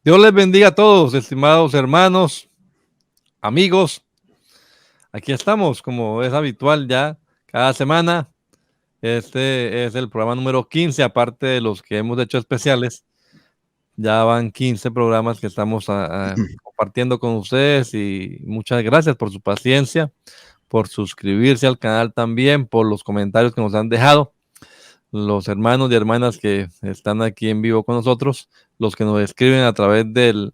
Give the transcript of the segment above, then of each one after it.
Dios les bendiga a todos, estimados hermanos, amigos. Aquí estamos, como es habitual ya, cada semana. Este es el programa número 15, aparte de los que hemos hecho especiales. Ya van 15 programas que estamos compartiendo con ustedes y muchas gracias por su paciencia, por suscribirse al canal también, por los comentarios que nos han dejado. Los hermanos y hermanas que están aquí en vivo con nosotros, los que nos escriben a través del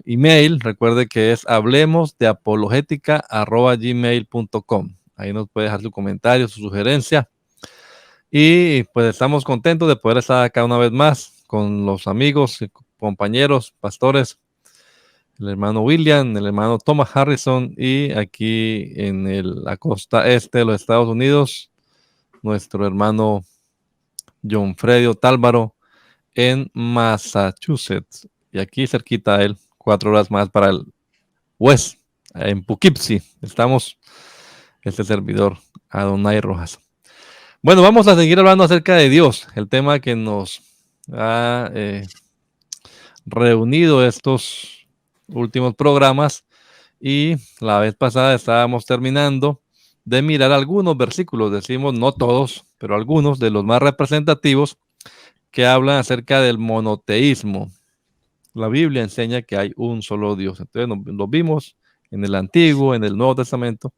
email, recuerde que es hablemosdeapologética@gmail.com. Ahí nos puede dejar su comentario, su sugerencia. Y pues estamos contentos de poder estar acá una vez más con los amigos, compañeros, pastores, el hermano William, el hermano Thomas Harrison y aquí en la costa este de los Estados Unidos, nuestro hermano John Freddy Otálvaro en Massachusetts. Y aquí cerquita a él, 4 horas más para el West, en Poughkeepsie. Estamos, este servidor, Adonai Rojas. Bueno, vamos a seguir hablando acerca de Dios, el tema que nos ha reunido estos últimos programas. Y la vez pasada estábamos terminando de mirar algunos versículos, decimos no todos, pero algunos de los más representativos que hablan acerca del monoteísmo. La Biblia enseña que hay un solo Dios. Entonces lo vimos en el Antiguo, en el Nuevo Testamento.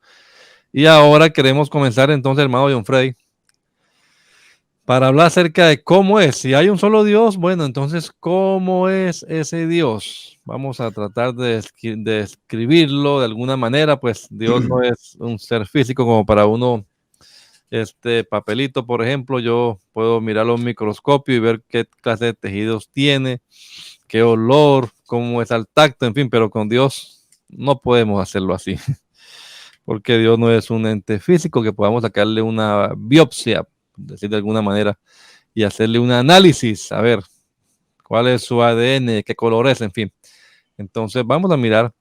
Y ahora queremos comenzar entonces, hermano John Freddy, para hablar acerca de cómo es. Si hay un solo Dios, bueno, entonces, ¿cómo es ese Dios? Vamos a tratar de describirlo de alguna manera, pues Dios no es un ser físico como para uno, este papelito, por ejemplo, yo puedo mirarlo en un microscopio y ver qué clase de tejidos tiene, qué olor, cómo es al tacto, en fin, pero con Dios no podemos hacerlo así, porque Dios no es un ente físico que podamos sacarle una biopsia, decir de alguna manera, y hacerle un análisis, a ver cuál es su ADN, qué color es, en fin. Entonces vamos a mirar,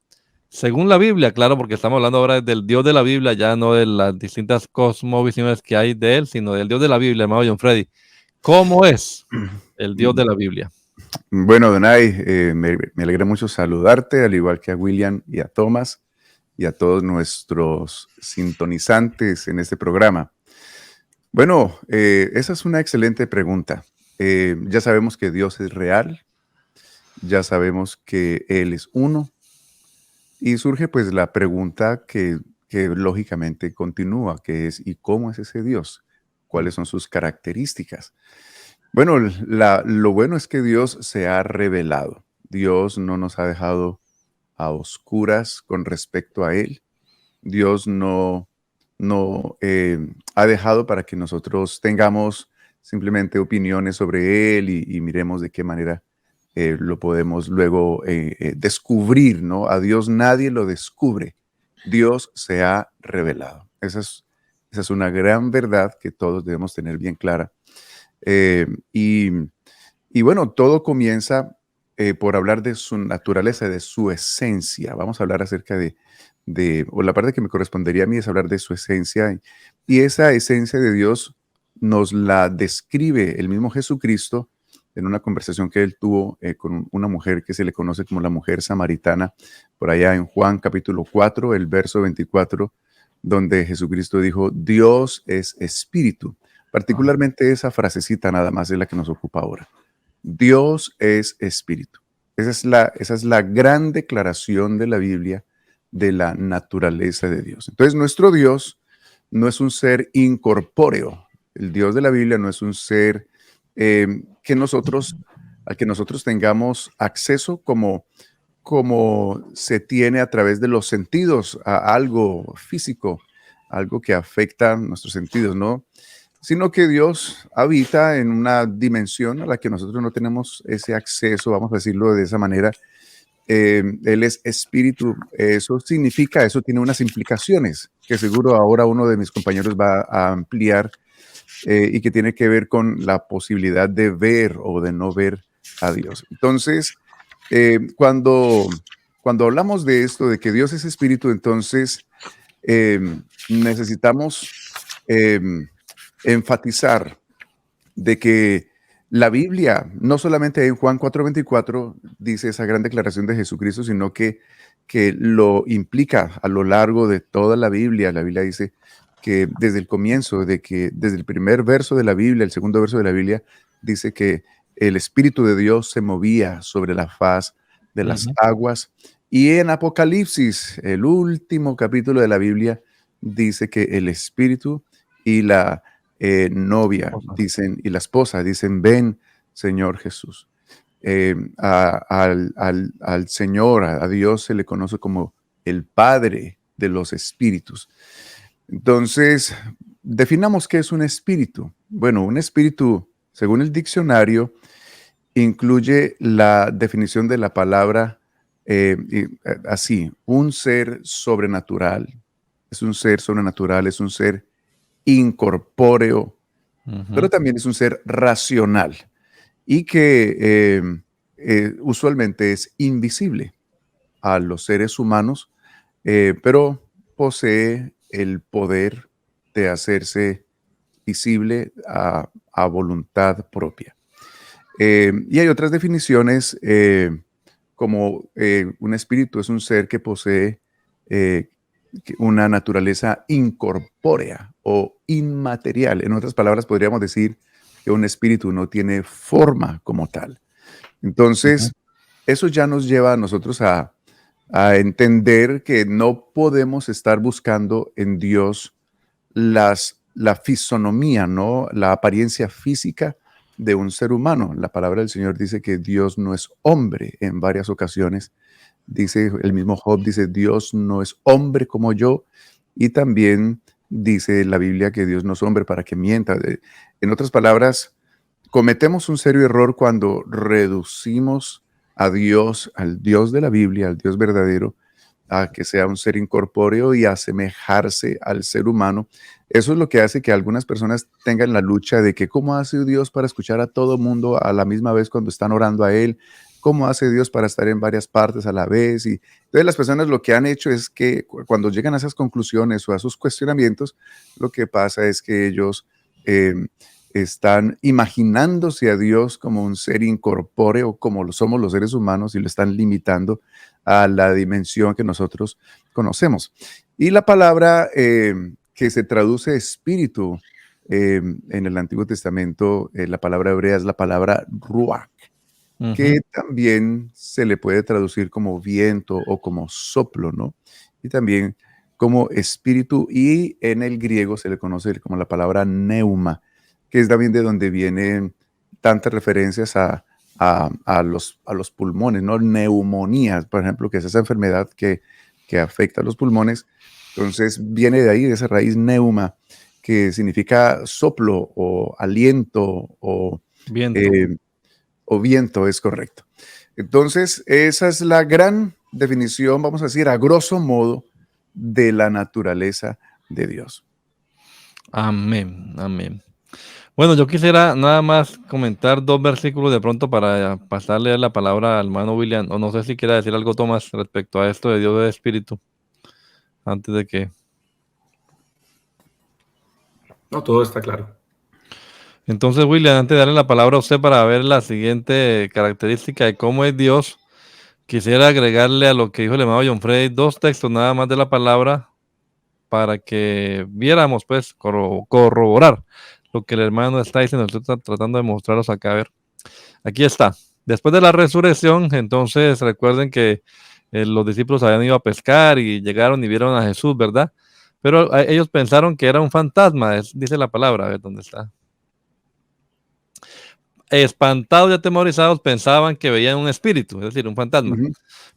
según la Biblia, claro, porque estamos hablando ahora del Dios de la Biblia, ya no de las distintas cosmovisiones que hay de él, sino del Dios de la Biblia, hermano John Freddy. ¿Cómo es el Dios de la Biblia? Bueno, Donay, me alegra mucho saludarte, al igual que a William y a Thomas y a todos nuestros sintonizantes en este programa. Bueno, esa es una excelente pregunta. Ya sabemos que Dios es real, ya sabemos que Él es uno, y surge pues la pregunta que lógicamente continúa, que es ¿y cómo es ese Dios? ¿Cuáles son sus características? Bueno, lo bueno es que Dios se ha revelado. Dios no nos ha dejado a oscuras con respecto a Él. Dios no ha dejado para que nosotros tengamos simplemente opiniones sobre Él y miremos de qué manera lo podemos luego descubrir, ¿no? A Dios nadie lo descubre. Dios se ha revelado. Esa es una gran verdad que todos debemos tener bien clara. Y bueno, todo comienza por hablar de su naturaleza, de su esencia. Vamos a hablar acerca o la parte que me correspondería a mí es hablar de su esencia. Y esa esencia de Dios nos la describe el mismo Jesucristo en una conversación que él tuvo con una mujer que se le conoce como la mujer samaritana, por allá en Juan capítulo 4, el verso 24, donde Jesucristo dijo, Dios es espíritu. Particularmente esa frasecita nada más es la que nos ocupa ahora. Dios es espíritu. Esa es la gran declaración de la Biblia de la naturaleza de Dios. Entonces, nuestro Dios no es un ser incorpóreo. El Dios de la Biblia no es un ser al que nosotros tengamos acceso como se tiene a través de los sentidos, a algo físico, algo que afecta nuestros sentidos, ¿no? Sino que Dios habita en una dimensión a la que nosotros no tenemos ese acceso, vamos a decirlo de esa manera. Él es espíritu. Eso tiene unas implicaciones que seguro ahora uno de mis compañeros va a ampliar y que tiene que ver con la posibilidad de ver o de no ver a Dios. Entonces, cuando hablamos de esto, de que Dios es espíritu, entonces necesitamos enfatizar de que la Biblia, no solamente en Juan 4:24 dice esa gran declaración de Jesucristo, sino que lo implica a lo largo de toda la Biblia. La Biblia dice que desde el comienzo, desde el primer verso de la Biblia, el segundo verso de la Biblia, dice que el Espíritu de Dios se movía sobre la faz de las aguas. Y en Apocalipsis, el último capítulo de la Biblia, dice que el Espíritu y la novia dicen, y la esposa dicen, ven, Señor Jesús. Al Señor, a Dios se le conoce como el Padre de los espíritus. Entonces, definamos qué es un espíritu. Bueno, un espíritu, según el diccionario, incluye la definición de la palabra así, un ser sobrenatural. Es un ser sobrenatural, es un ser incorpóreo, pero también es un ser racional y que usualmente es invisible a los seres humanos, pero posee el poder de hacerse visible a voluntad propia. Y hay otras definiciones como un espíritu es un ser que posee una naturaleza incorpórea o inmaterial. En otras palabras, podríamos decir que un espíritu no tiene forma como tal. Entonces, eso ya nos lleva a nosotros a entender que no podemos estar buscando en Dios la fisonomía, ¿no? La apariencia física de un ser humano. La palabra del Señor dice que Dios no es hombre en varias ocasiones. Dice el mismo Job, dice, Dios no es hombre como yo. Y también dice la Biblia que Dios no es hombre para que mienta. En otras palabras, cometemos un serio error cuando reducimos a Dios, al Dios de la Biblia, al Dios verdadero, a que sea un ser incorpóreo y asemejarse al ser humano. Eso es lo que hace que algunas personas tengan la lucha de que cómo hace Dios para escuchar a todo mundo a la misma vez cuando están orando a Él, cómo hace Dios para estar en varias partes a la vez. Y entonces las personas lo que han hecho es que cuando llegan a esas conclusiones o a esos cuestionamientos, lo que pasa es que ellos están imaginándose a Dios como un ser incorpóreo, como lo somos los seres humanos, y lo están limitando a la dimensión que nosotros conocemos. Y la palabra que se traduce espíritu en el Antiguo Testamento, la palabra hebrea es la palabra ruach, que también se le puede traducir como viento o como soplo, ¿no? Y también como espíritu, y en el griego se le conoce como la palabra neuma, que es también de donde vienen tantas referencias a los pulmones, ¿no? Neumonías, por ejemplo, que es esa enfermedad que afecta a los pulmones. Entonces viene de ahí, de esa raíz neuma, que significa soplo o aliento o viento, es correcto. Entonces, esa es la gran definición, vamos a decir, a grosso modo, de la naturaleza de Dios. Amén, amén. Bueno, yo quisiera nada más comentar 2 versículos de pronto para pasarle la palabra al hermano William, o no sé si quiera decir algo, Tomás, respecto a esto de Dios de Espíritu, antes de que... No, todo está claro. Entonces, William, antes de darle la palabra a usted para ver la siguiente característica de cómo es Dios, quisiera agregarle a lo que dijo el hermano John Freddy 2 textos nada más de la palabra para que viéramos, pues, corroborar lo que el hermano está diciendo. Estoy tratando de mostraros acá, a ver. Aquí está. Después de la resurrección, entonces recuerden que los discípulos habían ido a pescar y llegaron y vieron a Jesús, ¿verdad? Pero ellos pensaron que era un fantasma, dice la palabra, a ver dónde está. Espantados y atemorizados pensaban que veían un espíritu, es decir, un fantasma.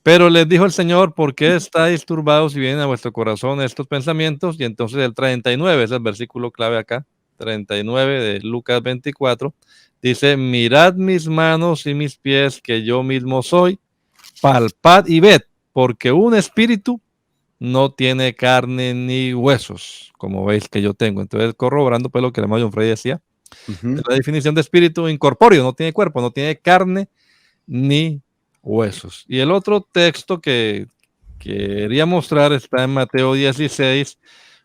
Pero les dijo el Señor, ¿por qué estáis turbados y vienen a vuestro corazón estos pensamientos? Y entonces el 39, es el versículo clave acá, 39 de Lucas 24, dice, mirad mis manos y mis pies, que yo mismo soy, palpad y ved, porque un espíritu no tiene carne ni huesos, como veis que yo tengo. Entonces, corroborando pues lo que el hermano John Freddy decía, la definición de espíritu incorpóreo, no tiene cuerpo, no tiene carne ni huesos. Y el otro texto que quería mostrar está en Mateo 16,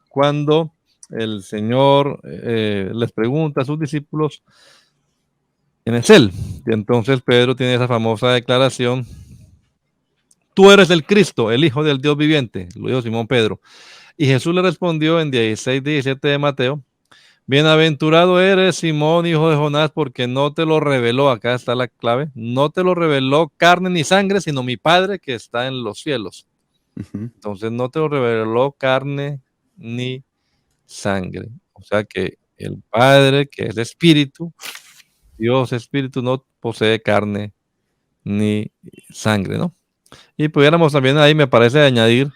cuando el Señor les pregunta a sus discípulos quién es Él. Y entonces Pedro tiene esa famosa declaración: tú eres el Cristo, el Hijo del Dios viviente, lo dijo Simón Pedro. Y Jesús le respondió en 16:17 de Mateo: bienaventurado eres, Simón, hijo de Jonás, porque no te lo reveló, acá está la clave, no te lo reveló carne ni sangre, sino mi Padre que está en los cielos. Entonces no te lo reveló carne ni sangre. O sea que el Padre, que es espíritu, Dios espíritu, no posee carne ni sangre, ¿no? Y pudiéramos también ahí, me parece, añadir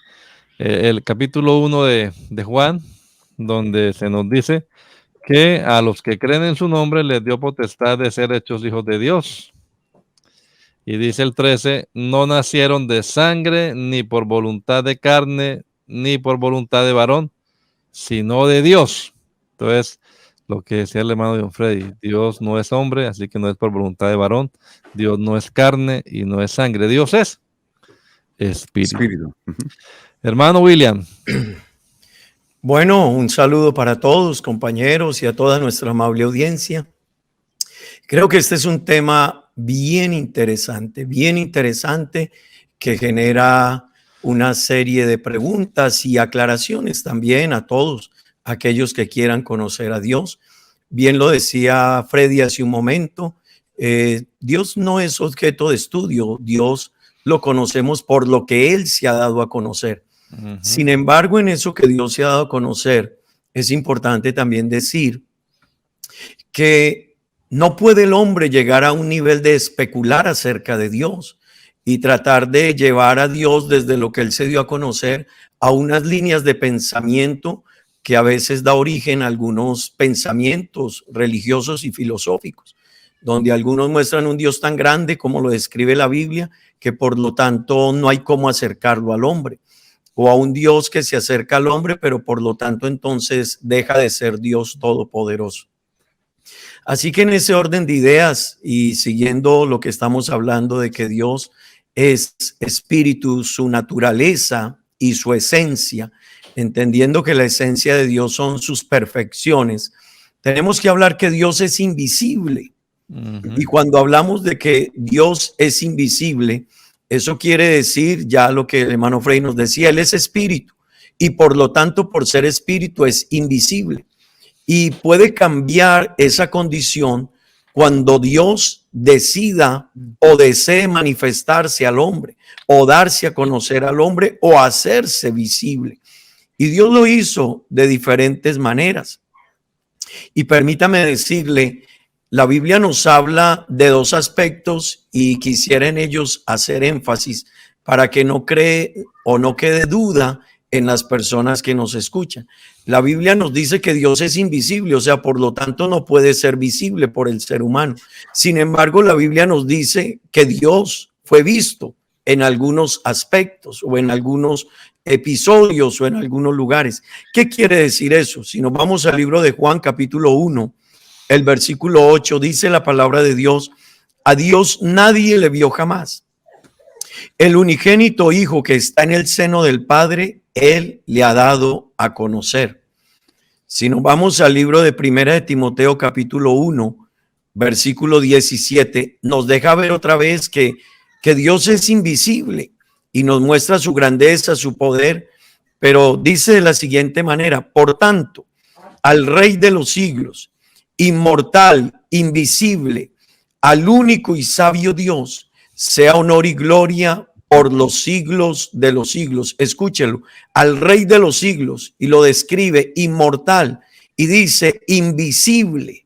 el capítulo 1 de Juan, donde se nos dice que a los que creen en su nombre les dio potestad de ser hechos hijos de Dios. Y dice el 13, no nacieron de sangre, ni por voluntad de carne, ni por voluntad de varón, sino de Dios. Entonces, lo que decía el hermano John Freddy, Dios no es hombre, así que no es por voluntad de varón. Dios no es carne y no es sangre. Dios es espíritu. Hermano William. Bueno, un saludo para todos, compañeros, y a toda nuestra amable audiencia. Creo que este es un tema bien interesante, que genera una serie de preguntas y aclaraciones también a todos aquellos que quieran conocer a Dios. Bien lo decía Freddy hace un momento, Dios no es objeto de estudio, Dios lo conocemos por lo que Él se ha dado a conocer. Sin embargo, en eso que Dios se ha dado a conocer, es importante también decir que no puede el hombre llegar a un nivel de especular acerca de Dios y tratar de llevar a Dios desde lo que Él se dio a conocer a unas líneas de pensamiento que a veces da origen a algunos pensamientos religiosos y filosóficos, donde algunos muestran un Dios tan grande como lo describe la Biblia, que por lo tanto no hay cómo acercarlo al hombre, o a un Dios que se acerca al hombre, pero por lo tanto entonces deja de ser Dios todopoderoso. Así que en ese orden de ideas y siguiendo lo que estamos hablando de que Dios es espíritu, su naturaleza y su esencia, entendiendo que la esencia de Dios son sus perfecciones, tenemos que hablar que Dios es invisible. Y cuando hablamos de que Dios es invisible, eso quiere decir ya lo que el hermano Frey nos decía, Él es espíritu y por lo tanto por ser espíritu es invisible. Y puede cambiar esa condición cuando Dios decida o desee manifestarse al hombre o darse a conocer al hombre o hacerse visible. Y Dios lo hizo de diferentes maneras. Y permítame decirle, la Biblia nos habla de dos aspectos y quisiera en ellos hacer énfasis para que no cree o no quede duda en las personas que nos escuchan. La Biblia nos dice que Dios es invisible, o sea, por lo tanto no puede ser visible por el ser humano. Sin embargo, la Biblia nos dice que Dios fue visto en algunos aspectos o en algunos episodios o en algunos lugares. ¿Qué quiere decir eso? Si nos vamos al libro de Juan, capítulo 1, el versículo 8, dice la palabra de Dios: a Dios nadie le vio jamás. El unigénito Hijo que está en el seno del Padre, Él le ha dado a conocer. Si nos vamos al libro de Primera de Timoteo, capítulo 1, versículo 17, nos deja ver otra vez que Dios es invisible y nos muestra su grandeza, su poder, pero dice de la siguiente manera: por tanto, al Rey de los siglos, inmortal, invisible, al único y sabio Dios, sea honor y gloria por los siglos de los siglos. Escúchelo, al Rey de los siglos, y lo describe inmortal y dice invisible.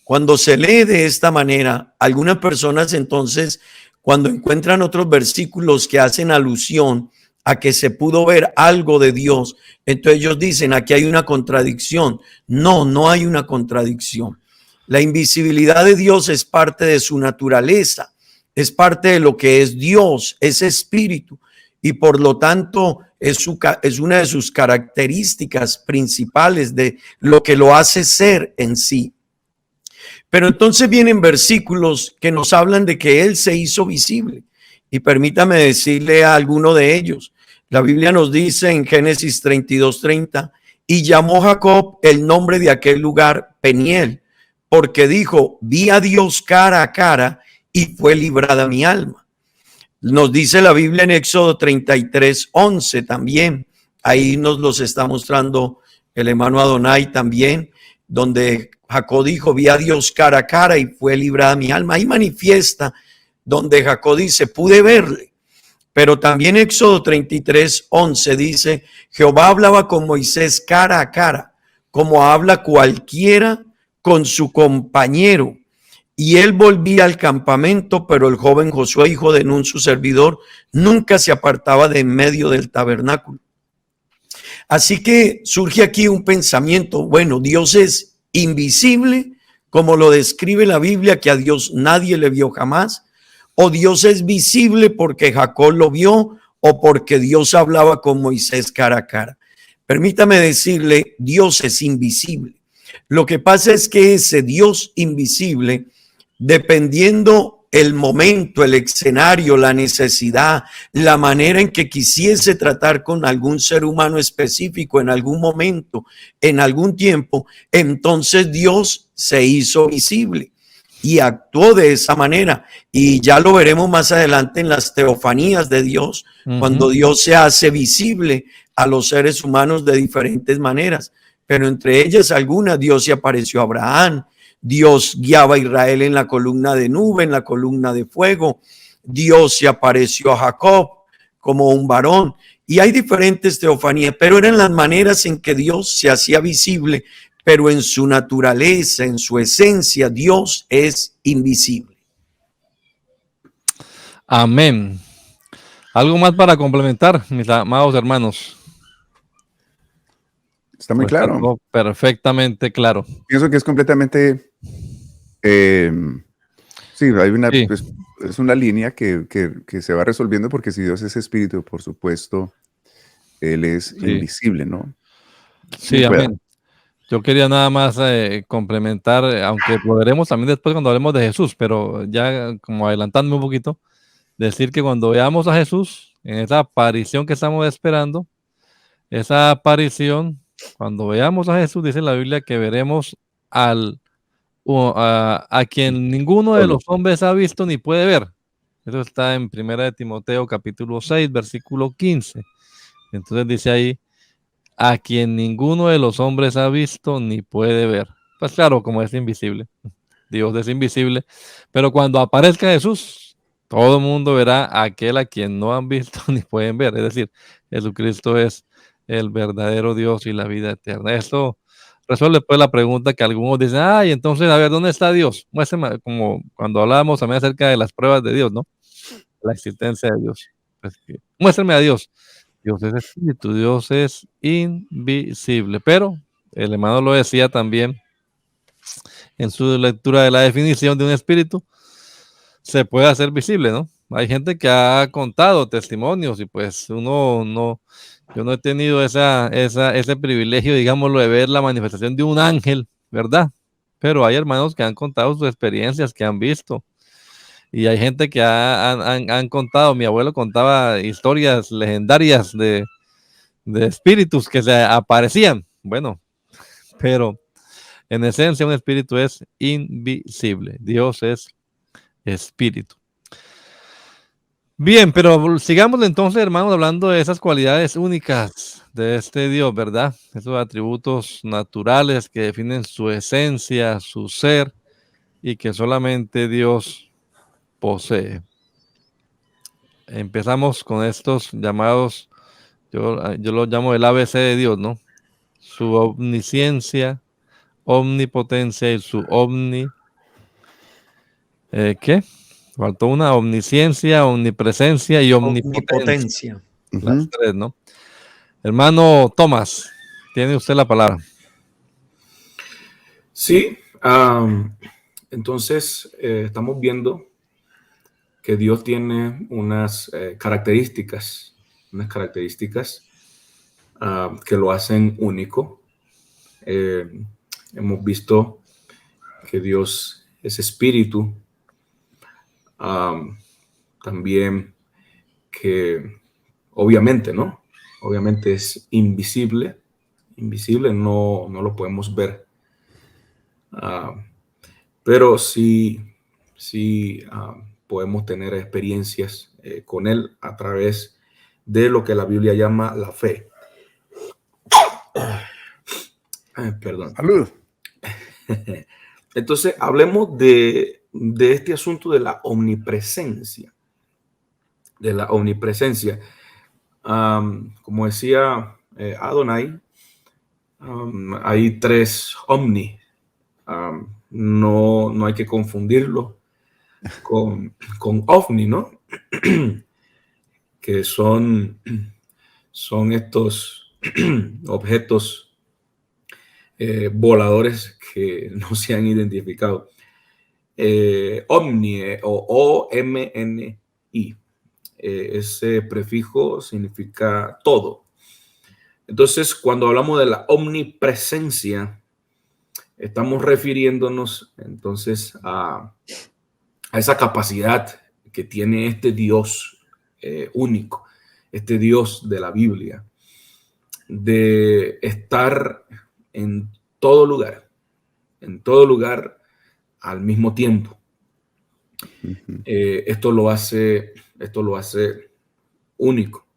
Cuando se lee de esta manera, algunas personas entonces, cuando encuentran otros versículos que hacen alusión a que se pudo ver algo de Dios, entonces ellos dicen, aquí hay una contradicción. No, no hay una contradicción. La invisibilidad de Dios es parte de su naturaleza, es parte de lo que es Dios, es espíritu, y por lo tanto es una de sus características principales de lo que lo hace ser en sí. Pero entonces vienen versículos que nos hablan de que Él se hizo visible. Y permítame decirle a alguno de ellos. La Biblia nos dice en Génesis 32:30, y llamó Jacob el nombre de aquel lugar Peniel, porque dijo, vi a Dios cara a cara y fue librada mi alma. Nos dice la Biblia en Éxodo 33:11 también. Ahí nos los está mostrando el hermano Adonai también, donde Jacob dijo, vi a Dios cara a cara y fue librada mi alma. Ahí manifiesta donde Jacob dice, pude verle. Pero también Éxodo 33:11 dice, Jehová hablaba con Moisés cara a cara, como habla cualquiera con su compañero. Y él volvía al campamento, pero el joven Josué, hijo de Nun, su servidor, nunca se apartaba de en medio del tabernáculo. Así que surge aquí un pensamiento, bueno, Dios es invisible, como lo describe la Biblia, que a Dios nadie le vio jamás, o Dios es visible porque Jacob lo vio, o porque Dios hablaba con Moisés cara a cara. Permítame decirle, Dios es invisible. Lo que pasa es que ese Dios invisible, dependiendo el momento, el escenario, la necesidad, la manera en que quisiese tratar con algún ser humano específico en algún momento, en algún tiempo, entonces Dios se hizo visible y actuó de esa manera. Y ya lo veremos más adelante en las teofanías de Dios, cuando Dios se hace visible a los seres humanos de diferentes maneras. Pero entre ellas algunas, Dios se apareció a Abraham, Dios guiaba a Israel en la columna de nube, en la columna de fuego. Dios se apareció a Jacob como un varón. Y hay diferentes teofanías, pero eran las maneras en que Dios se hacía visible, pero en su naturaleza, en su esencia, Dios es invisible. Amén. ¿Algo más para complementar, mis amados hermanos? Está muy claro. Está todo perfectamente claro. Pienso que es completamente... sí, hay una, Sí. pues, es una línea que se va resolviendo, porque si Dios es espíritu, por supuesto, Él es invisible, ¿no? Sí, amén. Yo quería nada más complementar, aunque lo veremos también después cuando hablemos de Jesús, pero ya como adelantándome un poquito, decir que cuando veamos a Jesús, en esa aparición que estamos esperando, esa aparición, cuando veamos a Jesús, dice la Biblia que veremos a quien ninguno de los hombres ha visto ni puede ver. Eso está en 1 de Timoteo capítulo 6, versículo 15. Entonces dice ahí, a quien ninguno de los hombres ha visto ni puede ver. Pues claro, como es invisible, Dios es invisible, pero cuando aparezca Jesús, todo el mundo verá a aquel a quien no han visto ni pueden ver. Es decir, Jesucristo es el verdadero Dios y la vida eterna. Esto resuelve pues la pregunta que algunos dicen, ay, entonces, a ver, ¿dónde está Dios? Muéstrame, como cuando hablábamos también acerca de las pruebas de Dios, ¿no? La existencia de Dios. Pues, muéstrame a Dios. Dios es espíritu, Dios es invisible, pero el hermano lo decía también en su lectura de la definición de un espíritu, se puede hacer visible, ¿no? Hay gente que ha contado testimonios y pues yo no he tenido ese privilegio, digámoslo, de ver la manifestación de un ángel, ¿verdad? Pero hay hermanos que han contado sus experiencias, que han visto. Y hay gente que han contado, mi abuelo contaba historias legendarias de espíritus que se aparecían. Bueno, pero en esencia un espíritu es invisible. Dios es espíritu. Bien, pero sigamos entonces, hermanos, hablando de esas cualidades únicas de este Dios, ¿verdad? Esos atributos naturales que definen su esencia, su ser, y que solamente Dios posee. Empezamos con estos llamados, yo los llamo el ABC de Dios, ¿no? Su omnisciencia, omnipotencia y su ¿qué? Faltó una: omnisciencia, omnipresencia y omnipotencia. Las tres, ¿no? Hermano Tomás, tiene usted la palabra. Sí, entonces estamos viendo que Dios tiene unas características que lo hacen único. Hemos visto que Dios es espíritu. También que obviamente, ¿no? Obviamente es invisible, no lo podemos ver. Pero sí podemos tener experiencias con Él a través de lo que la Biblia llama la fe. Perdón. Salud. Entonces, hablemos de este asunto de la omnipresencia. De la omnipresencia. Como decía Adonai, hay tres omni. No hay que confundirlo con ovni, ¿no? Que son estos objetos voladores que no se han identificado. Omni o O-M-N-I. Ese prefijo significa todo. Entonces, cuando hablamos de la omnipresencia, estamos refiriéndonos entonces a esa capacidad que tiene este Dios único, este Dios de la Biblia, de estar en todo lugar al mismo tiempo. Esto lo hace único.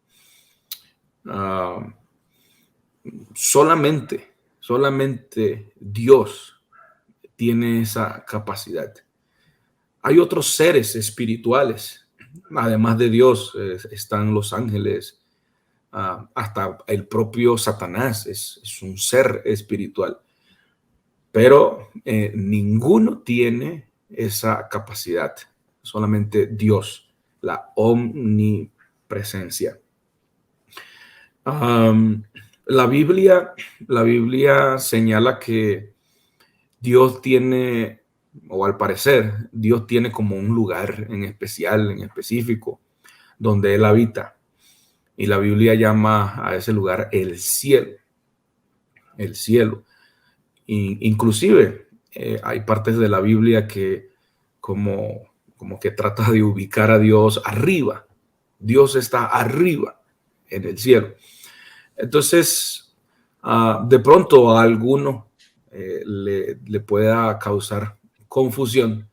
Solamente Dios tiene esa capacidad. Hay otros seres espirituales, además de Dios, están los ángeles, hasta el propio Satanás es un ser espiritual, pero ninguno tiene esa capacidad, solamente Dios, la omnipresencia. La Biblia señala que Dios tiene, o al parecer, Dios tiene como un lugar en especial, en específico, donde Él habita. Y la Biblia llama a ese lugar el cielo. El cielo. Inclusive hay partes de la Biblia que como que trata de ubicar a Dios arriba. Dios está arriba en el cielo. Entonces, de pronto a alguno le pueda causar confusión,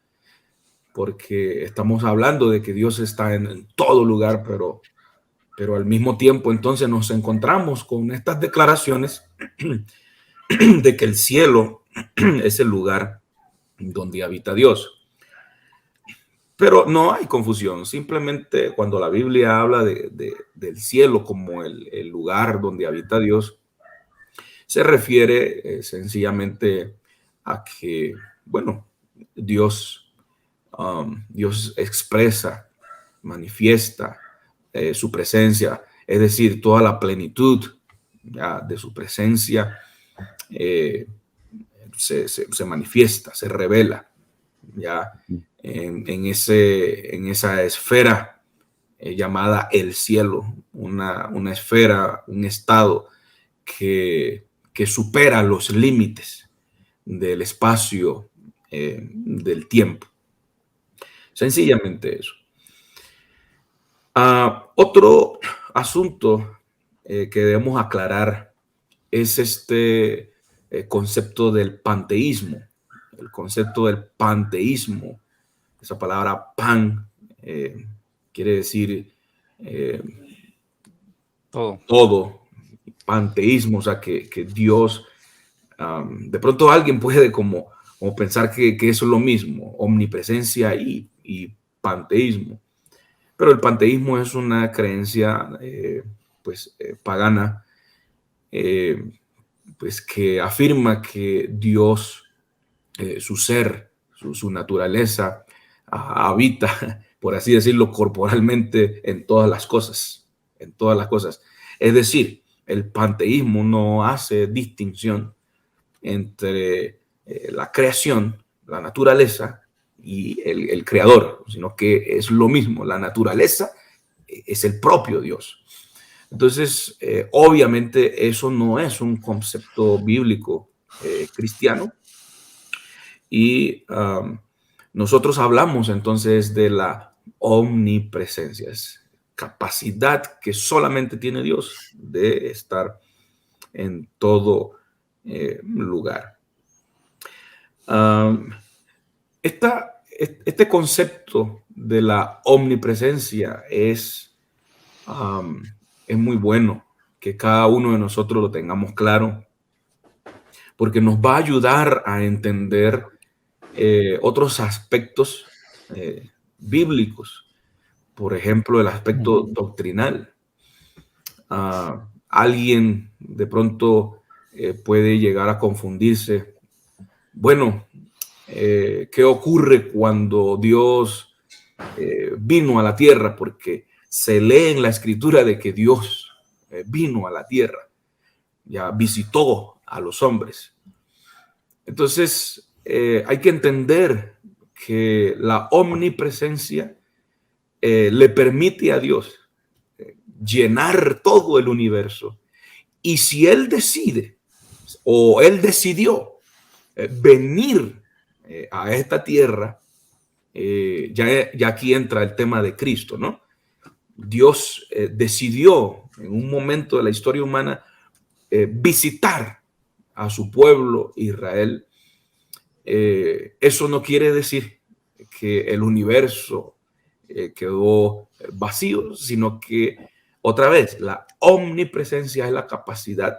porque estamos hablando de que Dios está en todo lugar, pero al mismo tiempo entonces nos encontramos con estas declaraciones de que el cielo es el lugar donde habita Dios. Pero no hay confusión, simplemente cuando la Biblia habla del cielo como el lugar donde habita Dios, se refiere sencillamente a que, bueno, Dios expresa, manifiesta su presencia, es decir, toda la plenitud ya, de su presencia se manifiesta, se revela ya en esa esfera llamada el cielo, una esfera, un estado que supera los límites del espacio, del tiempo. Sencillamente eso. Otro asunto que debemos aclarar es este concepto del panteísmo. El concepto del panteísmo, esa palabra pan, quiere decir todo, panteísmo, o sea, que Dios, de pronto alguien puede como pensar que eso es lo mismo, omnipresencia y panteísmo. Pero el panteísmo es una creencia pagana, pues que afirma que Dios, su ser, su naturaleza, habita, por así decirlo, corporalmente en todas las cosas, Es decir, el panteísmo no hace distinción entre la creación, la naturaleza y el creador, sino que es lo mismo. La naturaleza es el propio Dios. Entonces, obviamente eso no es un concepto bíblico cristiano, y nosotros hablamos entonces de la omnipresencia. capacidad que solamente tiene Dios de estar en todo lugar. Este concepto de la omnipresencia es muy bueno que cada uno de nosotros lo tengamos claro, porque nos va a ayudar a entender otros aspectos bíblicos. Por ejemplo, el aspecto doctrinal. Alguien de pronto puede llegar a confundirse. Bueno, ¿qué ocurre cuando Dios vino a la tierra? Porque se lee en la escritura de que Dios vino a la tierra, ya visitó a los hombres. Entonces, hay que entender que la omnipresencia le permite a Dios llenar todo el universo. Y si Él decide, o Él decidió venir a esta tierra, ya aquí entra el tema de Cristo, ¿no? Dios decidió en un momento de la historia humana visitar a su pueblo Israel. Eso no quiere decir que el universo quedó vacío, sino que otra vez la omnipresencia es la capacidad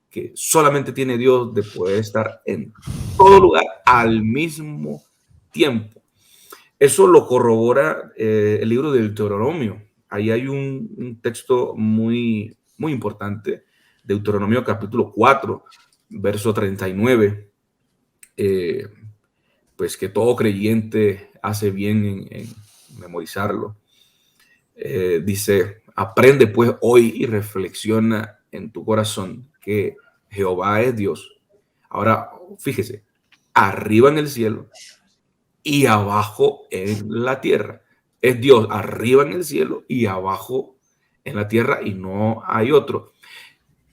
que solamente tiene Dios de poder estar en todo lugar al mismo tiempo. Eso lo corrobora el libro de Deuteronomio. Ahí hay un texto muy importante, Deuteronomio capítulo 4, verso 39, pues que todo creyente hace bien en memorizarlo. Dice, aprende pues hoy y reflexiona en tu corazón que Jehová es Dios. Ahora, fíjese, arriba en el cielo y abajo en la tierra. Es Dios arriba en el cielo y abajo en la tierra, y no hay otro.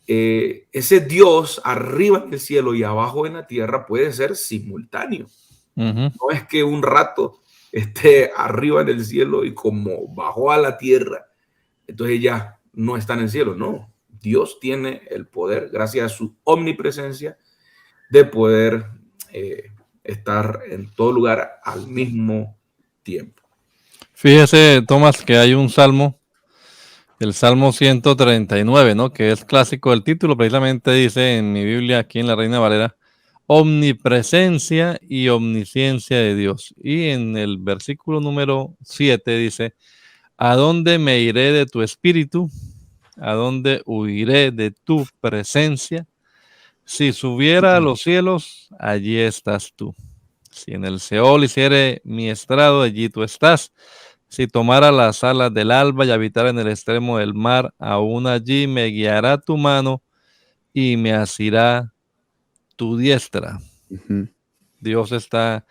Ese Dios arriba en el cielo y abajo en la tierra puede ser simultáneo. No es que un rato esté arriba en el cielo y como bajó a la tierra, entonces ya no está en el cielo. No, Dios tiene el poder, gracias a su omnipresencia, de poder estar en todo lugar al mismo tiempo. Fíjese, Tomás, que hay un salmo, el Salmo 139, ¿no? Que es clásico. El título precisamente dice en mi Biblia, aquí en la Reina Valera, omnipresencia y omnisciencia de Dios. Y en el versículo número 7 dice, ¿a dónde me iré de tu espíritu? ¿A dónde huiré de tu presencia? Si subiera a los cielos, allí estás tú. Si en el Seol hiciere mi estrado, allí tú estás. Si tomara las alas del alba y habitara en el extremo del mar, aún allí me guiará tu mano y me asirá tu diestra. Dios está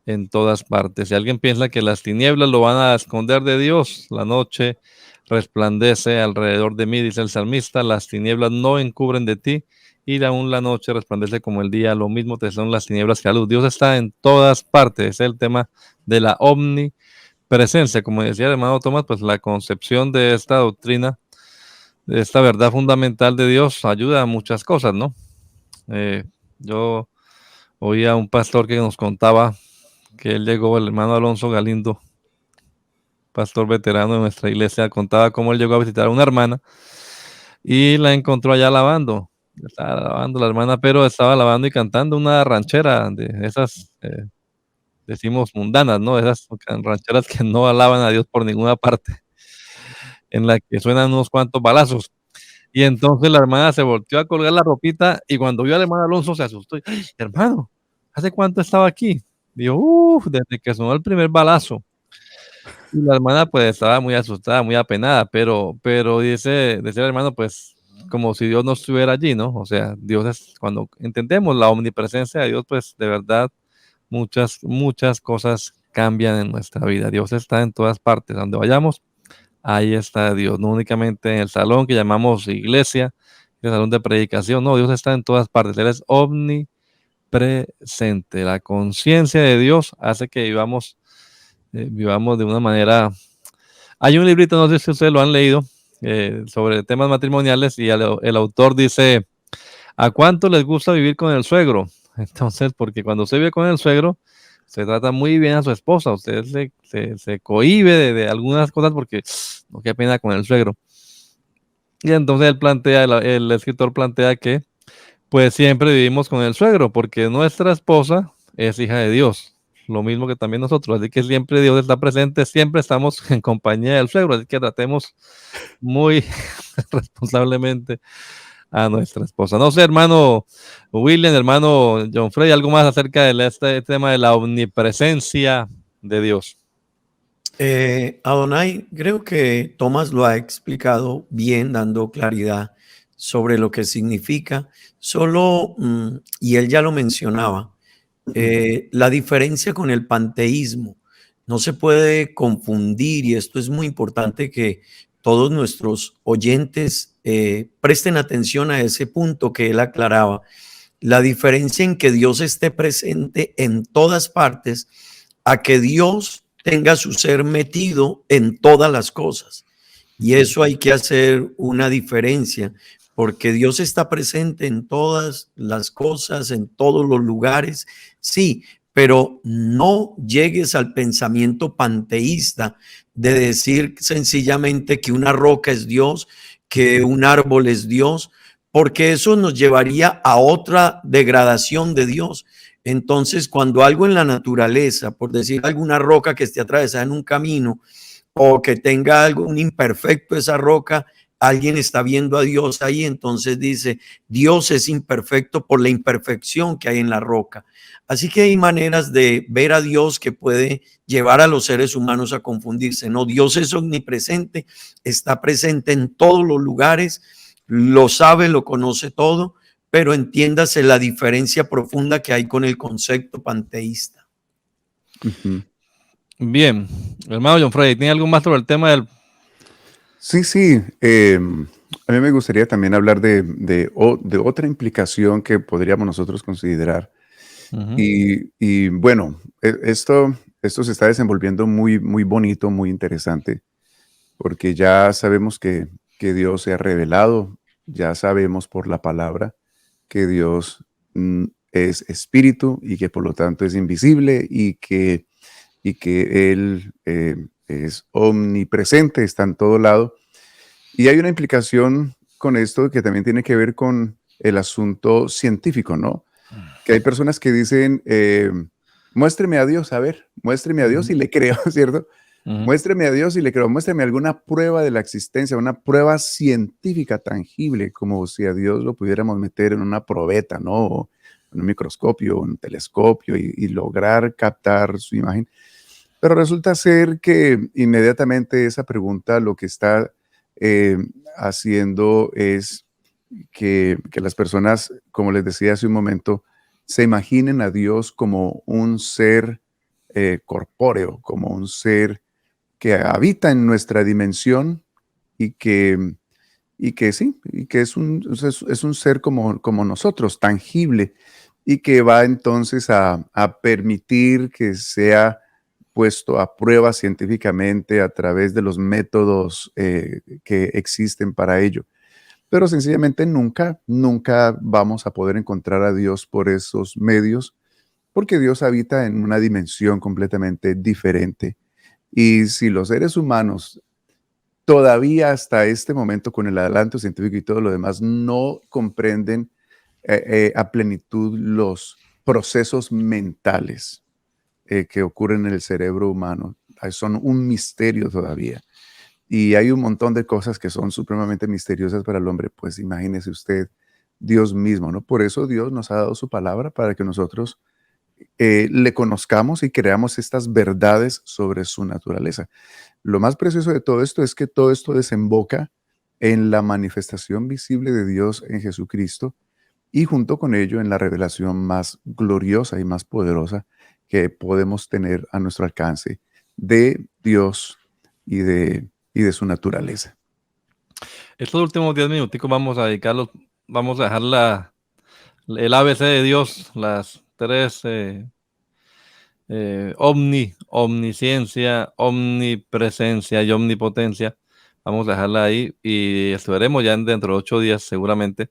en todas partes. Si alguien piensa que las tinieblas lo van a esconder de Dios, la noche resplandece alrededor de mí, dice el salmista, las tinieblas no encubren de ti, y aún la noche resplandece como el día, lo mismo te son las tinieblas que la luz. Dios está en todas partes, es el tema de la omnipresencia. Como decía el hermano Tomás, pues la concepción de esta doctrina, de esta verdad fundamental de Dios, ayuda a muchas cosas, ¿no? Yo oía a un pastor que nos contaba que él llegó, el hermano Alonso Galindo, pastor veterano de nuestra iglesia, contaba cómo él llegó a visitar a una hermana y la encontró allá lavando. Estaba lavando la hermana, pero estaba lavando y cantando una ranchera de esas, decimos mundanas, ¿no? Esas rancheras que no alaban a Dios por ninguna parte, en la que suenan unos cuantos balazos. Y entonces la hermana se volteó a colgar la ropita y cuando vio al hermano Alonso se asustó. ¡Ay, hermano! ¿Hace cuánto estaba aquí? Dijo, desde que sonó el primer balazo. Y la hermana pues estaba muy asustada, muy apenada, pero decía el hermano, pues como si Dios no estuviera allí, ¿no? O sea, Dios es, cuando entendemos la omnipresencia de Dios, pues de verdad muchas cosas cambian en nuestra vida. Dios está en todas partes, donde vayamos, ahí está Dios, no únicamente en el salón que llamamos iglesia, el salón de predicación, no, Dios está en todas partes, Él es omnipresente. La conciencia de Dios hace que vivamos de una manera Hay un librito, no sé si ustedes lo han leído, sobre temas matrimoniales, y el autor dice: ¿a cuánto les gusta vivir con el suegro? Entonces, porque cuando usted vive con el suegro, se trata muy bien a su esposa, usted se cohíbe de algunas cosas porque no qué pena con el suegro. Y entonces él plantea, el escritor plantea que pues siempre vivimos con el suegro, porque nuestra esposa es hija de Dios, lo mismo que también nosotros, así que siempre Dios está presente, siempre estamos en compañía del suegro, así que tratemos muy responsablemente a nuestra esposa. No sé, hermano William, hermano John Frey, algo más acerca de este tema de la omnipresencia de Dios. Adonai, creo que Tomás lo ha explicado bien, dando claridad sobre lo que significa. Solo, y él ya lo mencionaba, la diferencia con el panteísmo. No se puede confundir, y esto es muy importante que todos nuestros oyentes presten atención a ese punto que él aclaraba. La diferencia en que Dios esté presente en todas partes, a que Dios tenga su ser metido en todas las cosas. Y eso hay que hacer una diferencia, porque Dios está presente en todas las cosas, en todos los lugares, sí, pero no llegues al pensamiento panteísta de decir sencillamente que una roca es Dios, que un árbol es Dios, porque eso nos llevaría a otra degradación de Dios. Entonces, cuando algo en la naturaleza, por decir alguna roca que esté atravesada en un camino, o que tenga algo, un imperfecto esa roca, alguien está viendo a Dios ahí, entonces dice, Dios es imperfecto por la imperfección que hay en la roca. Así que hay maneras de ver a Dios que puede llevar a los seres humanos a confundirse. No, Dios es omnipresente, está presente en todos los lugares, lo sabe, lo conoce todo, pero entiéndase la diferencia profunda que hay con el concepto panteísta. Ujú. Bien, hermano John Frey, ¿tiene algo más sobre el tema del... Sí. A mí me gustaría también hablar de otra implicación que podríamos nosotros considerar. Ujú. Y bueno, esto se está desenvolviendo muy, muy bonito, muy interesante, porque ya sabemos que Dios se ha revelado, ya sabemos por la palabra que Dios es espíritu y que por lo tanto es invisible y que Él es omnipresente, está en todo lado. Y hay una implicación con esto que también tiene que ver con el asunto científico, ¿no? Que hay personas que dicen, muéstreme a Dios, a ver, muéstreme a Dios y le creo, ¿cierto? Ujú. Muéstreme a Dios y le creo, muéstreme alguna prueba de la existencia, una prueba científica tangible, como si a Dios lo pudiéramos meter en una probeta, ¿no? O en un microscopio, un telescopio y lograr captar su imagen. Pero resulta ser que inmediatamente esa pregunta lo que está eh, haciendo es que las personas, como les decía hace un momento, se imaginen a Dios como un ser corpóreo, como un ser que habita en nuestra dimensión y que sí, y que es un ser como nosotros, tangible, y que va entonces a permitir que sea puesto a prueba científicamente a través de los métodos que existen para ello. Pero sencillamente nunca vamos a poder encontrar a Dios por esos medios, porque Dios habita en una dimensión completamente diferente. Y si los seres humanos todavía hasta este momento, con el adelanto científico y todo lo demás, no comprenden a plenitud los procesos mentales que ocurren en el cerebro humano, son un misterio todavía. Y hay un montón de cosas que son supremamente misteriosas para el hombre, pues imagínese usted Dios mismo, ¿no? Por eso Dios nos ha dado su palabra para que nosotros le conozcamos y creamos estas verdades sobre su naturaleza. Lo más precioso de todo esto es que todo esto desemboca en la manifestación visible de Dios en Jesucristo y junto con ello en la revelación más gloriosa y más poderosa que podemos tener a nuestro alcance de Dios y de su naturaleza. Estos últimos 10 minuticos vamos a dedicarlos, vamos a dejar el ABC de Dios, las tres omnisciencia, omnipresencia y omnipotencia. Vamos a dejarla ahí y estudiaremos ya dentro de 8 días seguramente,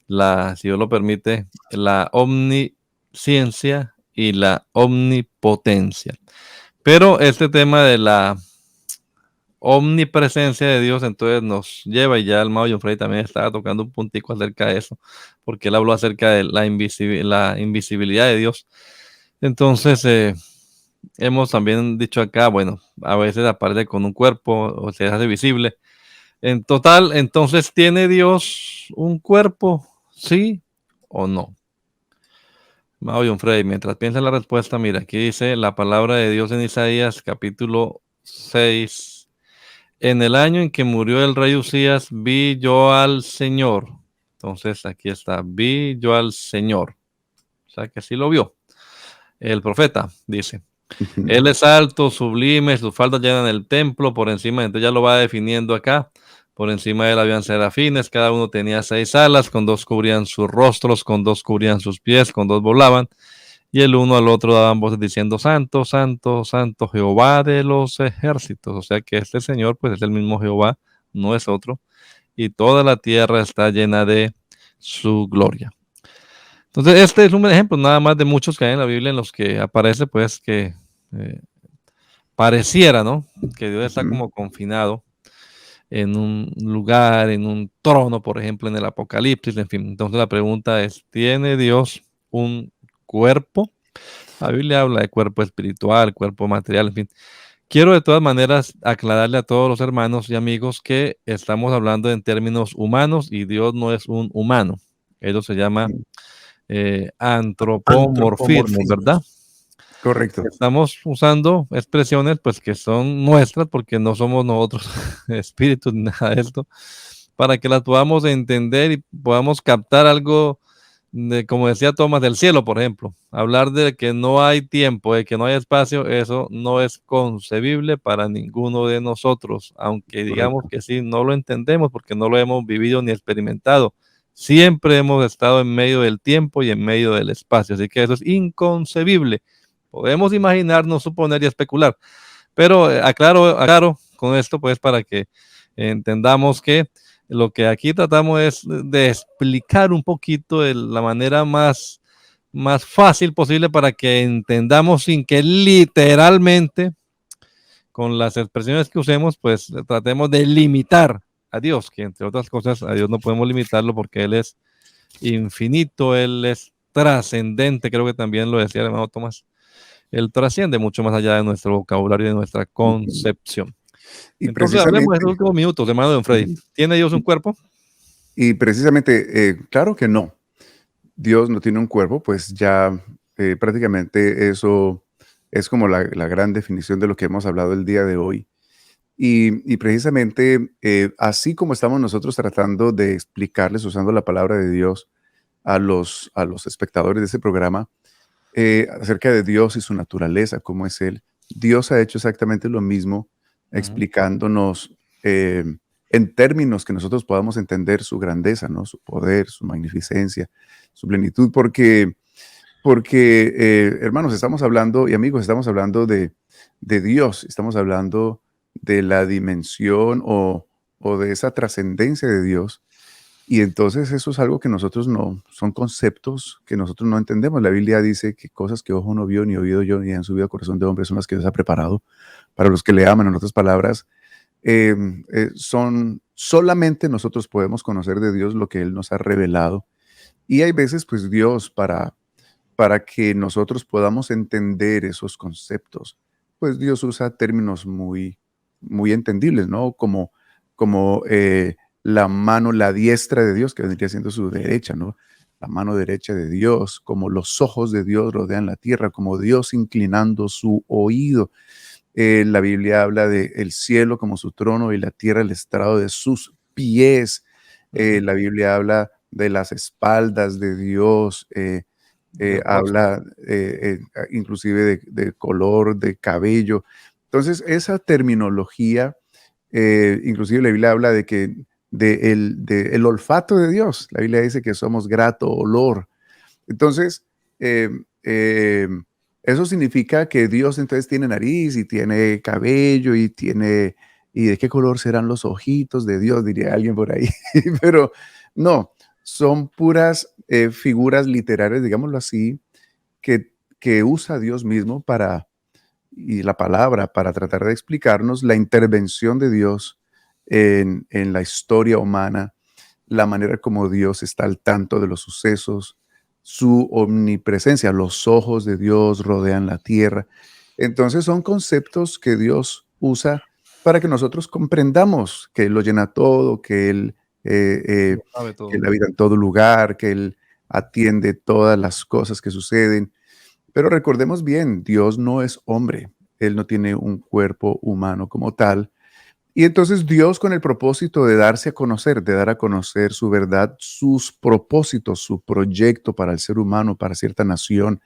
si Dios lo permite, la omnisciencia y la omnipotencia. Pero este tema de la omnipresencia de Dios entonces nos lleva, y ya el Mao John Frey también estaba tocando un puntico acerca de eso, porque él habló acerca de la invisibilidad de Dios. Entonces, hemos también dicho acá, bueno, a veces aparece con un cuerpo o se hace visible. En total, entonces, ¿tiene Dios un cuerpo? ¿Sí o no? Mao John Frey, mientras piensa en la respuesta, mira, aquí dice la palabra de Dios en Isaías capítulo 6. En el año en que murió el rey Usías, vi yo al Señor. Entonces, aquí está, vi yo al Señor. O sea, que sí lo vio. El profeta dice, él es alto, sublime, sus faldas llenan el templo, por encima, entonces ya lo va definiendo acá. Por encima de él habían serafines, cada uno tenía 6 alas, con 2 cubrían sus rostros, con 2 cubrían sus pies, con 2 volaban, y el uno al otro daban voces diciendo, Santo, Santo, Santo, Jehová de los ejércitos. O sea que este Señor, pues es el mismo Jehová, no es otro, y toda la tierra está llena de su gloria. Entonces, este es un ejemplo nada más de muchos que hay en la Biblia en los que aparece, pues, que pareciera, ¿no? Que Dios está como confinado en un lugar, en un trono, por ejemplo, en el Apocalipsis, en fin. Entonces, la pregunta es, ¿tiene Dios un cuerpo? La Biblia habla de cuerpo espiritual, cuerpo material, en fin. Quiero de todas maneras aclararle a todos los hermanos y amigos que estamos hablando en términos humanos y Dios no es un humano. Eso se llama antropomorfismo, ¿verdad? Correcto. Estamos usando expresiones pues que son nuestras porque no somos nosotros espíritus ni nada de esto, para que las podamos entender y podamos captar algo de, como decía Tomás, del cielo, por ejemplo. Hablar de que no hay tiempo, de que no hay espacio, eso no es concebible para ninguno de nosotros, aunque digamos que sí, no lo entendemos porque no lo hemos vivido ni experimentado. Siempre hemos estado en medio del tiempo y en medio del espacio, así que eso es inconcebible. Podemos imaginarnos, suponer y especular, pero aclaro con esto, pues, para que entendamos que lo que aquí tratamos es de explicar un poquito de la manera más fácil posible para que entendamos sin que literalmente, con las expresiones que usemos, pues tratemos de limitar a Dios, que entre otras cosas a Dios no podemos limitarlo porque Él es infinito, Él es trascendente, creo que también lo decía el hermano Tomás. Él trasciende mucho más allá de nuestro vocabulario y de nuestra concepción. Y Entonces, hablemos de estos precisamente, últimos minutos, hermano Don Freddy. ¿Tiene Dios un cuerpo? y precisamente, claro que no. Dios no tiene un cuerpo, pues ya prácticamente eso es como la gran definición de lo que hemos hablado el día de hoy. Y precisamente así como estamos nosotros tratando de explicarles usando la palabra de Dios a los espectadores de ese programa, acerca de Dios y su naturaleza, cómo es Él. Dios ha hecho exactamente lo mismo, explicándonos en términos que nosotros podamos entender su grandeza, ¿no? Su poder, su magnificencia, su plenitud, porque hermanos, estamos hablando, y amigos, estamos hablando de Dios, estamos hablando de la dimensión o de esa trascendencia de Dios. Y entonces eso es algo que nosotros no, son conceptos que nosotros no entendemos. La Biblia dice que cosas que ojo no vio, ni oído yo, ni han subido al corazón de hombre son las que Dios ha preparado para los que le aman. En otras palabras, son solamente nosotros podemos conocer de Dios lo que Él nos ha revelado. Y hay veces, pues Dios, para que nosotros podamos entender esos conceptos, pues Dios usa términos muy, muy entendibles, ¿no? Como la mano, la diestra de Dios, que vendría siendo su derecha, ¿no? La mano derecha de Dios, como los ojos de Dios rodean la tierra, como Dios inclinando su oído. La Biblia habla de el cielo como su trono y la tierra el estrado de sus pies. La Biblia habla de las espaldas de Dios, habla inclusive de color, de cabello. Entonces, esa terminología, inclusive la Biblia habla de que el olfato de Dios. La Biblia dice que somos grato olor. Entonces, eso significa que Dios entonces tiene nariz y tiene cabello y tiene, ¿y de qué color serán los ojitos de Dios? Diría alguien por ahí. Pero no, son puras figuras literarias, digámoslo así, que usa Dios mismo para, y la palabra, para tratar de explicarnos la intervención de Dios en la historia humana, la manera como Dios está al tanto de los sucesos, su omnipresencia, los ojos de Dios rodean la tierra. Entonces son conceptos que Dios usa para que nosotros comprendamos que Él lo llena todo, que Él, Lo sabe todo. que Él habita en todo lugar, que Él atiende todas las cosas que suceden. Pero recordemos bien, Dios no es hombre, Él no tiene un cuerpo humano como tal. Y entonces Dios, con el propósito de darse a conocer, de dar a conocer su verdad, sus propósitos, su proyecto para el ser humano, para cierta nación,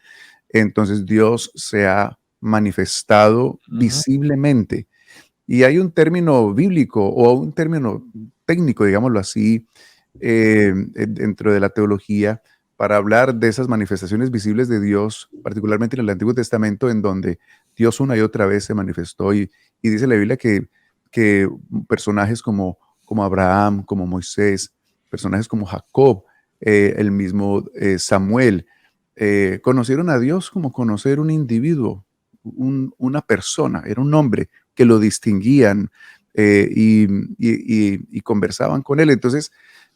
entonces Dios se ha manifestado visiblemente. Y hay un término bíblico o un término técnico, digámoslo así, dentro de la teología, para hablar de esas manifestaciones visibles de Dios, particularmente en el Antiguo Testamento, en donde Dios una y otra vez se manifestó. Y dice la Biblia que personajes como Abraham, como Moisés, personajes como Jacob, el mismo Samuel, conocieron a Dios como conocer un individuo, una persona, era un hombre que lo distinguían y conversaban con él. Entonces,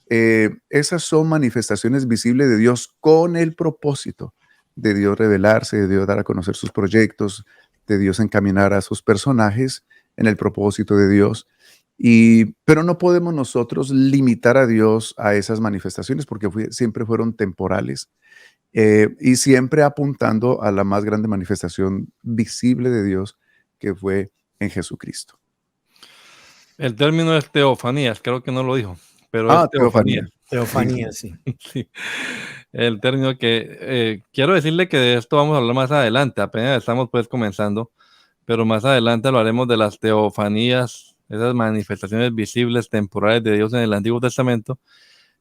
esas son manifestaciones visibles de Dios con el propósito de Dios revelarse, de Dios dar a conocer sus proyectos, de Dios encaminar a sus personajes en el propósito de Dios. Pero no podemos nosotros limitar a Dios a esas manifestaciones porque siempre fueron temporales y siempre apuntando a la más grande manifestación visible de Dios, que fue en Jesucristo. El término es teofanías, creo que no lo dijo, pero es teofanía. Teofanía, sí. Sí. El término que quiero decirle que de esto vamos a hablar más adelante, apenas estamos pues comenzando, pero más adelante lo haremos de las teofanías, esas manifestaciones visibles temporales de Dios en el Antiguo Testamento,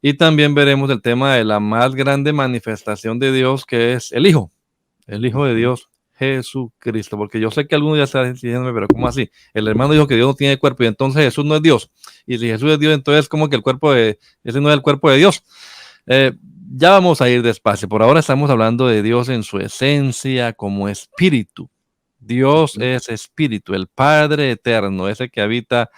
y también veremos el tema de la más grande manifestación de Dios, que es el Hijo de Dios, Jesucristo, porque yo sé que algunos ya están diciéndome, pero ¿cómo así? El hermano dijo que Dios no tiene cuerpo y entonces Jesús no es Dios, y si Jesús es Dios, entonces como que ese no es el cuerpo de Dios. Ya vamos a ir despacio, por ahora estamos hablando de Dios en su esencia como espíritu. Dios es espíritu, el Padre eterno, ese que habita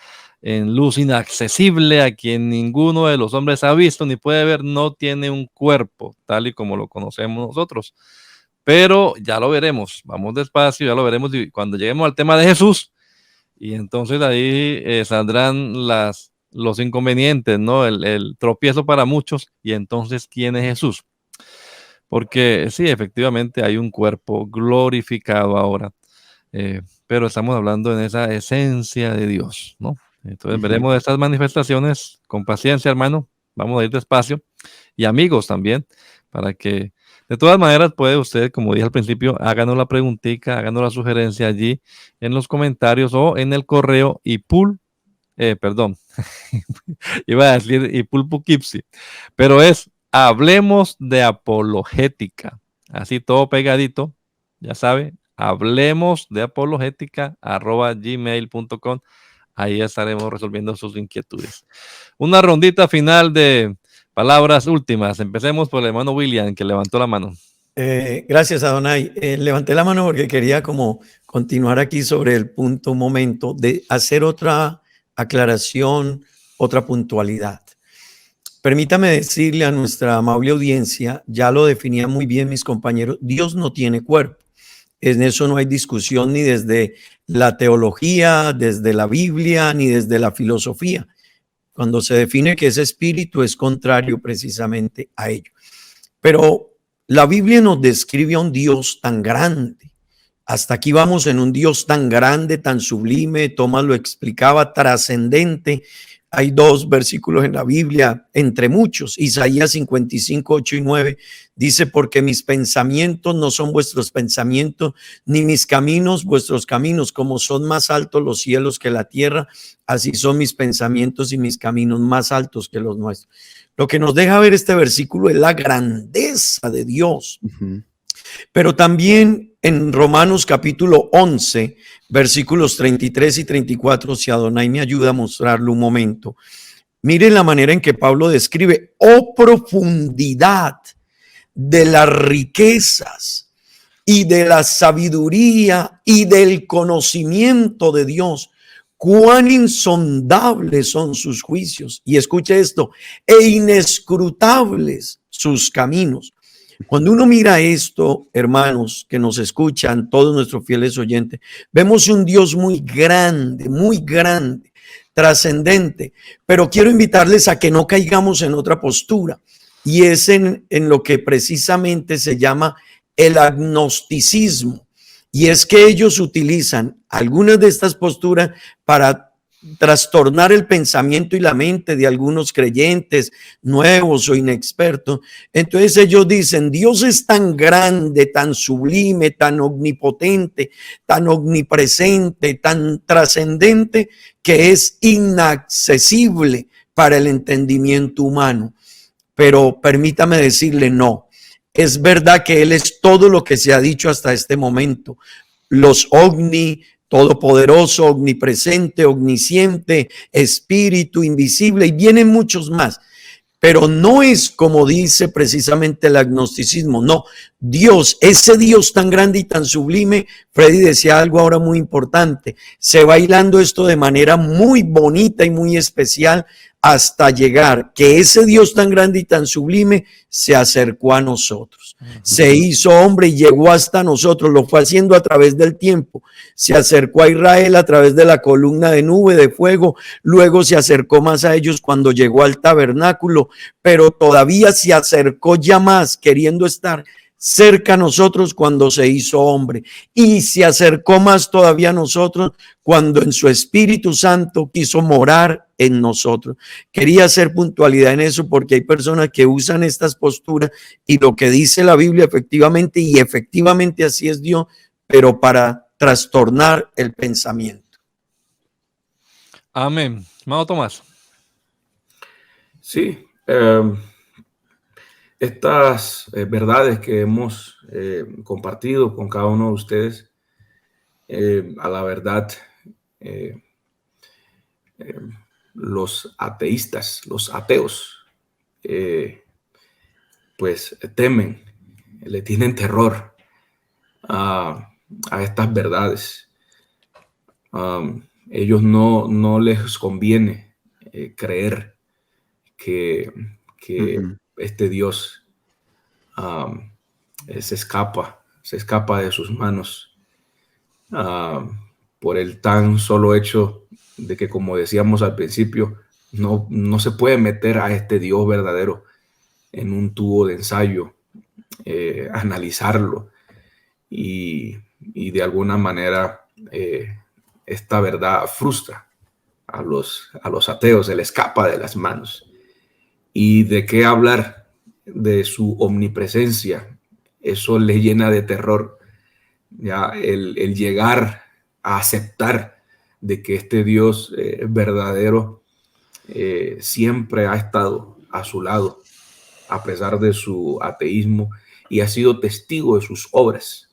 en luz inaccesible, a quien ninguno de los hombres ha visto ni puede ver, no tiene un cuerpo, tal y como lo conocemos nosotros. Pero ya lo veremos, vamos despacio, ya lo veremos cuando lleguemos al tema de Jesús, y entonces ahí saldrán los inconvenientes, ¿no? El tropiezo para muchos, y entonces, ¿quién es Jesús? Porque sí, efectivamente hay un cuerpo glorificado ahora, pero estamos hablando en esa esencia de Dios, ¿no? Entonces veremos estas manifestaciones con paciencia, hermano, vamos a ir despacio, y amigos también, para que de todas maneras puede usted, como dije al principio, háganos la preguntita, háganos la sugerencia allí en los comentarios o en el correo iba a decir ipulpukipsi, pero es hablemos de apologética, así todo pegadito, ya sabe, hablemos de apologética @gmail.com, ahí estaremos resolviendo sus inquietudes. Una rondita final de palabras últimas, empecemos por el hermano William, que levantó la mano. Gracias, Adonai. Levanté la mano porque quería como continuar aquí sobre el punto, un momento, de hacer otra aclaración, otra puntualidad. Permítame decirle a nuestra amable audiencia, ya lo definían muy bien mis compañeros, Dios no tiene cuerpo. En eso no hay discusión ni desde la teología, desde la Biblia, ni desde la filosofía. Cuando se define que es espíritu, es contrario precisamente a ello. Pero la Biblia nos describe a un Dios tan grande. Hasta aquí vamos en un Dios tan grande, tan sublime. Tomás lo explicaba, trascendente. Hay 2 versículos en la Biblia, entre muchos. Isaías 55, 8 y 9 dice: porque mis pensamientos no son vuestros pensamientos, ni mis caminos vuestros caminos. Como son más altos los cielos que la tierra, así son mis pensamientos y mis caminos más altos que los nuestros. Lo que nos deja ver este versículo es la grandeza de Dios. Pero también en Romanos capítulo 11, versículos 33 y 34, si Adonai me ayuda a mostrarlo un momento. Miren la manera en que Pablo describe, oh profundidad de las riquezas y de la sabiduría y del conocimiento de Dios, cuán insondables son sus juicios. Y escuche esto, e inescrutables sus caminos. Cuando uno mira esto, hermanos que nos escuchan, todos nuestros fieles oyentes, vemos un Dios muy grande, trascendente. Pero quiero invitarles a que no caigamos en otra postura, y es en lo que precisamente se llama el agnosticismo. Y es que ellos utilizan algunas de estas posturas para trastornar el pensamiento y la mente de algunos creyentes nuevos o inexpertos. Entonces ellos dicen, Dios es tan grande, tan sublime, tan omnipotente, tan omnipresente, tan trascendente, que es inaccesible para el entendimiento humano. Pero permítame decirle, no. Es verdad que Él es todo lo que se ha dicho hasta este momento. Los todopoderoso, omnipresente, omnisciente, espíritu invisible, y vienen muchos más. Pero no es como dice precisamente el agnosticismo. No, Dios, ese Dios tan grande y tan sublime, Freddy decía algo ahora muy importante, se va hilando esto de manera muy bonita y muy especial hasta llegar que ese Dios tan grande y tan sublime se acercó a nosotros. Se hizo hombre y llegó hasta nosotros, lo fue haciendo a través del tiempo. Se acercó a Israel a través de la columna de nube de fuego, luego se acercó más a ellos cuando llegó al tabernáculo, pero todavía se acercó ya más, queriendo estar cerca a nosotros cuando se hizo hombre, y se acercó más todavía a nosotros cuando en su Espíritu Santo quiso morar en nosotros. Quería hacer puntualidad en eso porque hay personas que usan estas posturas y lo que dice la Biblia efectivamente, y efectivamente así es Dios, pero para trastornar el pensamiento. Amén. Hermano Tomás. Sí, estas verdades que hemos compartido con cada uno de ustedes, a la verdad, los ateístas, los ateos, pues temen, le tienen terror a estas verdades. Ellos no les conviene creer que este Dios se escapa de sus manos por el tan solo hecho de que, como decíamos al principio, no se puede meter a este Dios verdadero en un tubo de ensayo, analizarlo y de alguna manera esta verdad frustra a los ateos, se le escapa de las manos. ¿Y de qué hablar? De su omnipresencia. Eso le llena de terror, ya el llegar a aceptar de que este Dios verdadero siempre ha estado a su lado, a pesar de su ateísmo, y ha sido testigo de sus obras.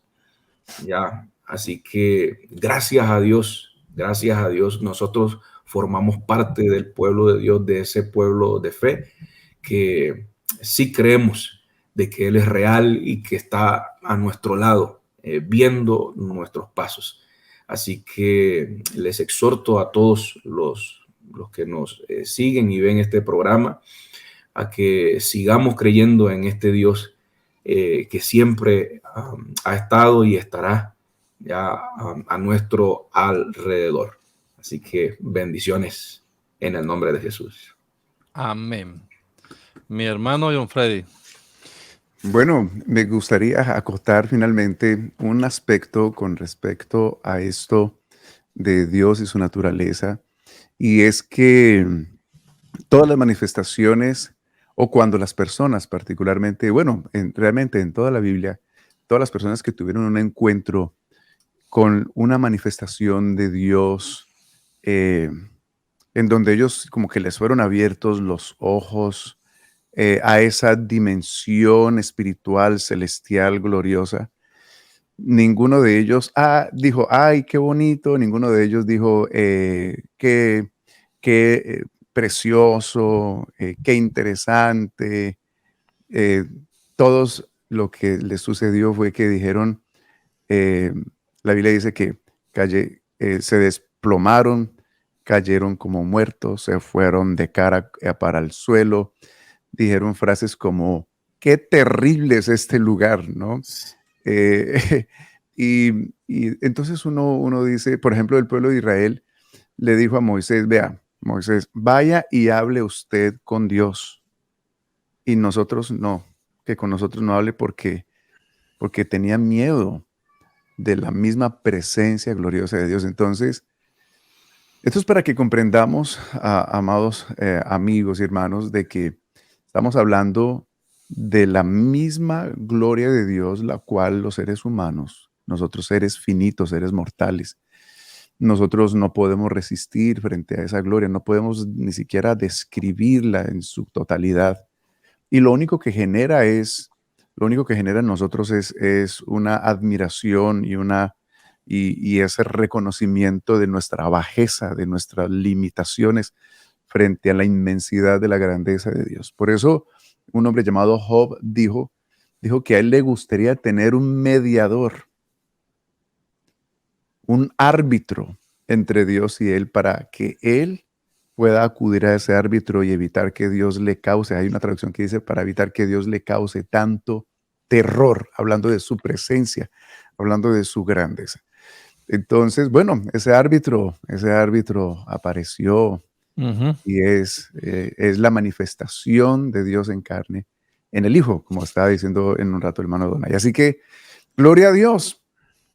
Ya, así que gracias a Dios, nosotros formamos parte del pueblo de Dios, de ese pueblo de fe, que sí creemos de que Él es real y que está a nuestro lado, viendo nuestros pasos. Así que les exhorto a todos los que nos siguen y ven este programa a que sigamos creyendo en este Dios que siempre ha estado y estará ya a nuestro alrededor. Así que bendiciones en el nombre de Jesús. Amén. Mi hermano John Freddy. Bueno, me gustaría acotar finalmente un aspecto con respecto a esto de Dios y su naturaleza, y es que todas las manifestaciones, o cuando las personas particularmente, bueno, realmente en toda la Biblia, todas las personas que tuvieron un encuentro con una manifestación de Dios, en donde ellos como que les fueron abiertos los ojos a esa dimensión espiritual, celestial, gloriosa, ninguno de ellos dijo, ay, qué bonito, ninguno de ellos dijo, qué precioso, qué interesante. Todos lo que les sucedió fue que dijeron, la Biblia dice que se desplomaron, cayeron como muertos, se fueron de cara para el suelo, dijeron frases como, qué terrible es este lugar, ¿no? Y entonces uno dice, por ejemplo, el pueblo de Israel le dijo a Moisés, vea, Moisés, vaya y hable usted con Dios. Y nosotros no, que con nosotros no hable porque tenía miedo de la misma presencia gloriosa de Dios. Entonces, esto es para que comprendamos, amados amigos y hermanos, de que estamos hablando de la misma gloria de Dios, la cual los seres humanos, nosotros seres finitos, seres mortales, nosotros no podemos resistir frente a esa gloria, no podemos ni siquiera describirla en su totalidad. Y lo único que genera en nosotros es una admiración y ese reconocimiento de nuestra bajeza, de nuestras limitaciones frente a la inmensidad de la grandeza de Dios. Por eso un hombre llamado Job dijo que a él le gustaría tener un mediador, un árbitro entre Dios y él, para que él pueda acudir a ese árbitro y evitar que Dios le cause, hay una traducción que dice, para evitar que Dios le cause tanto terror, hablando de su presencia, hablando de su grandeza. Entonces, bueno, ese árbitro apareció y es la manifestación de Dios en carne en el Hijo, como estaba diciendo en un rato el hermano Donay. Así que, gloria a Dios,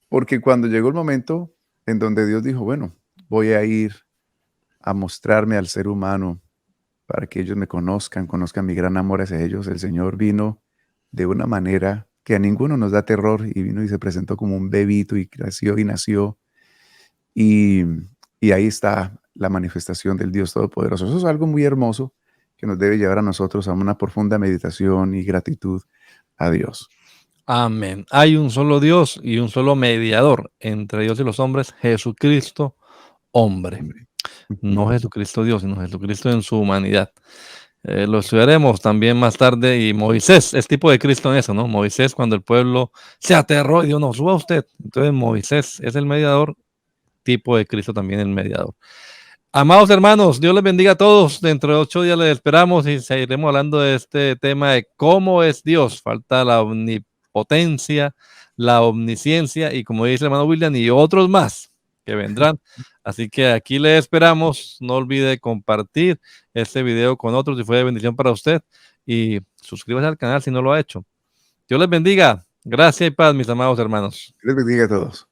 porque cuando llegó el momento en donde Dios dijo, bueno, voy a ir a mostrarme al ser humano para que ellos me conozcan mi gran amor hacia ellos, el Señor vino de una manera que a ninguno nos da terror y vino y se presentó como un bebito y nació y ahí está la manifestación del Dios Todopoderoso. Eso es algo muy hermoso que nos debe llevar a nosotros a una profunda meditación y gratitud a Dios. Amén. Hay un solo Dios y un solo mediador entre Dios y los hombres, Jesucristo, hombre. No Jesucristo Dios, sino Jesucristo en su humanidad. Lo estudiaremos también más tarde. Y Moisés es tipo de Cristo en eso, ¿no? Moisés, cuando el pueblo se aterró y dijo, no, suba usted. Entonces Moisés es el mediador, tipo de Cristo también el mediador. Amados hermanos, Dios les bendiga a todos. Dentro de 8 días les esperamos y seguiremos hablando de este tema de cómo es Dios. Falta la omnipotencia, la omnisciencia y, como dice el hermano William, y otros más que vendrán. Así que aquí le esperamos. No olvide compartir este video con otros si fue de bendición para usted. Y suscríbase al canal si no lo ha hecho. Dios les bendiga. Gracias y paz, mis amados hermanos. Dios les bendiga a todos.